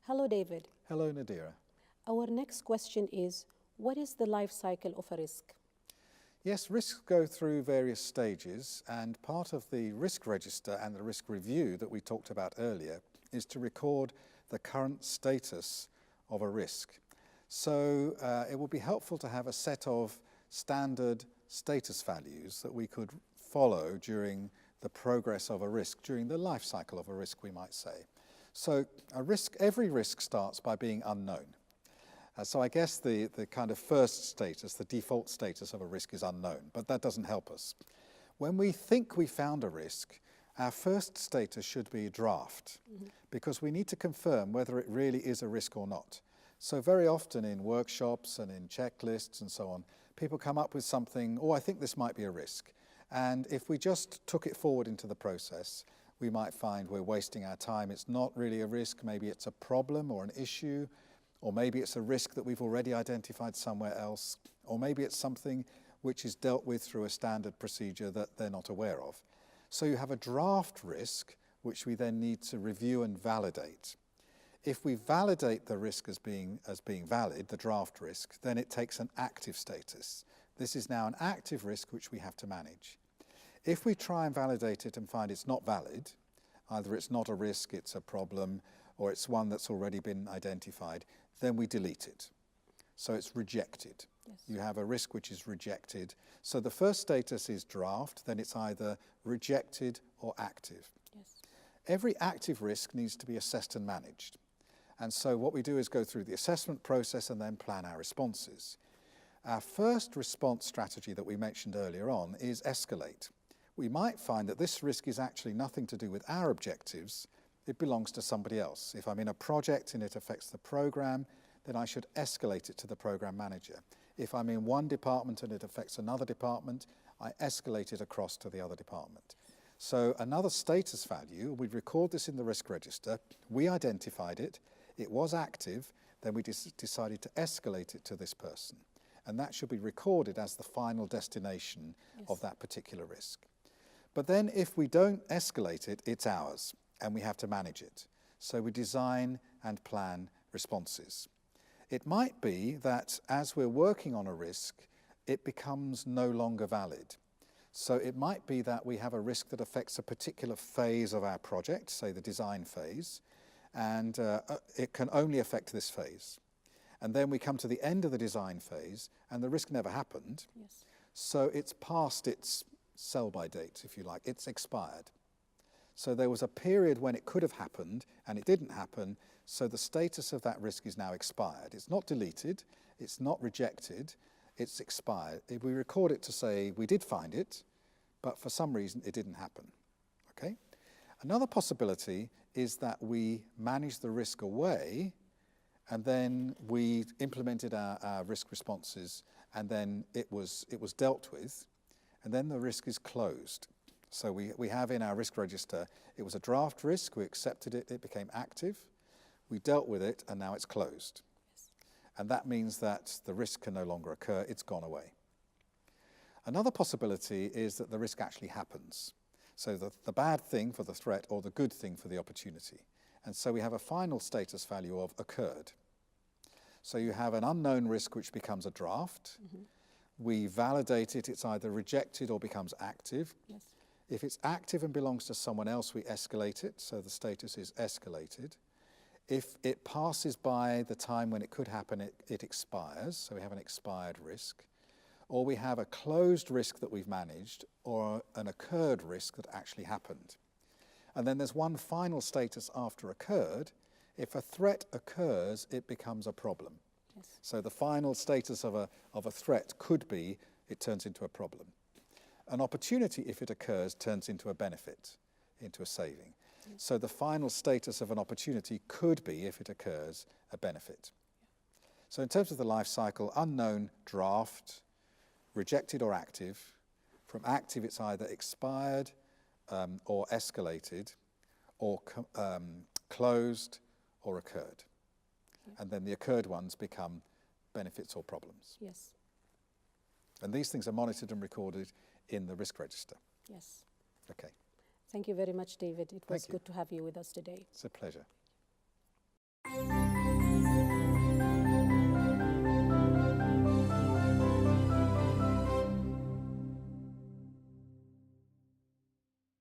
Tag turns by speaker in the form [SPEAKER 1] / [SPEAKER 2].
[SPEAKER 1] Hello, David.
[SPEAKER 2] Hello, Nadira.
[SPEAKER 1] Our next question is, what is the life cycle of a risk?
[SPEAKER 2] Yes, risks go through various stages, and part of the risk register and the risk review that we talked about earlier is to record the current status of a risk. So it will be helpful to have a set of standard status values that we could follow during the progress of a risk, during the life cycle of a risk, we might say. So every risk starts by being unknown. So I guess the kind of first status, the default status of a risk is unknown, but that doesn't help us. When we think we found a risk, our first status should be draft, because we need to confirm whether it really is a risk or not. So very often in workshops and in checklists and so on, people come up with something, oh, I think this might be a risk. And if we just took it forward into the process, we might find we're wasting our time. It's not really a risk, maybe it's a problem or an issue, or maybe it's a risk that we've already identified somewhere else, or maybe it's something which is dealt with through a standard procedure that they're not aware of. So you have a draft risk, which we then need to review and validate. If we validate the risk as being valid, the draft risk, then it takes an active status. This is now an active risk which we have to manage. If we try and validate it and find it's not valid, either it's not a risk, it's a problem, or it's one that's already been identified, then we delete it. So it's rejected. Yes. You have a risk which is rejected. So the first status is draft, then it's either rejected or active. Yes. Every active risk needs to be assessed and managed. And so what we do is go through the assessment process and then plan our responses. Our first response strategy that we mentioned earlier on is escalate. We might find that this risk is actually nothing to do with our objectives, it belongs to somebody else. If I'm in a project and it affects the program, then I should escalate it to the program manager. If I'm in one department and it affects another department, I escalate it across to the other department. So another status value, we record this in the risk register, we identified it, it was active, then we decided to escalate it to this person. And that should be recorded as the final destination of that particular risk. But then if we don't escalate it, it's ours, and we have to manage it. So we design and plan responses. It might be that as we're working on a risk, it becomes no longer valid. So it might be that we have a risk that affects a particular phase of our project, say the design phase, and it can only affect this phase. And then we come to the end of the design phase, and the risk never happened. Yes. So it's past its sell-by date, if you like. It's expired. So there was a period when it could have happened, and it didn't happen, so the status of that risk is now expired. It's not deleted, it's not rejected, it's expired. If we record it to say we did find it, but for some reason it didn't happen. Okay? Another possibility is that we managed the risk away, and then we implemented our risk responses, and then it was dealt with, and then the risk is closed. So we have in our risk register, it was a draft risk, we accepted it, it became active, we dealt with it, and now it's closed. Yes. And that means that the risk can no longer occur, it's gone away. Another possibility is that the risk actually happens. So the bad thing for the threat or the good thing for the opportunity. And so we have a final status value of occurred. So you have an unknown risk which becomes a draft. We validate it, it's either rejected or becomes active. Yes. If it's active and belongs to someone else, we escalate it, so the status is escalated. If it passes by the time when it could happen, it expires, so we have an expired risk. Or we have a closed risk that we've managed, or an occurred risk that actually happened. And then there's one final status after occurred. If a threat occurs, it becomes a problem. Yes. So the final status of a threat could be, it turns into a problem. An opportunity, if it occurs, turns into a benefit, into a saving. Yes. So the final status of an opportunity could be, if it occurs, a benefit. So in terms of the life cycle, unknown, draft, rejected or active. From active, it's either expired or escalated, or closed or occurred. Yeah. And then the occurred ones become benefits or problems.
[SPEAKER 1] Yes.
[SPEAKER 2] And these things are monitored and recorded in the risk register.
[SPEAKER 1] Yes.
[SPEAKER 2] Okay.
[SPEAKER 1] Thank you very much, David. It was good to have you with us today.
[SPEAKER 2] It's a pleasure.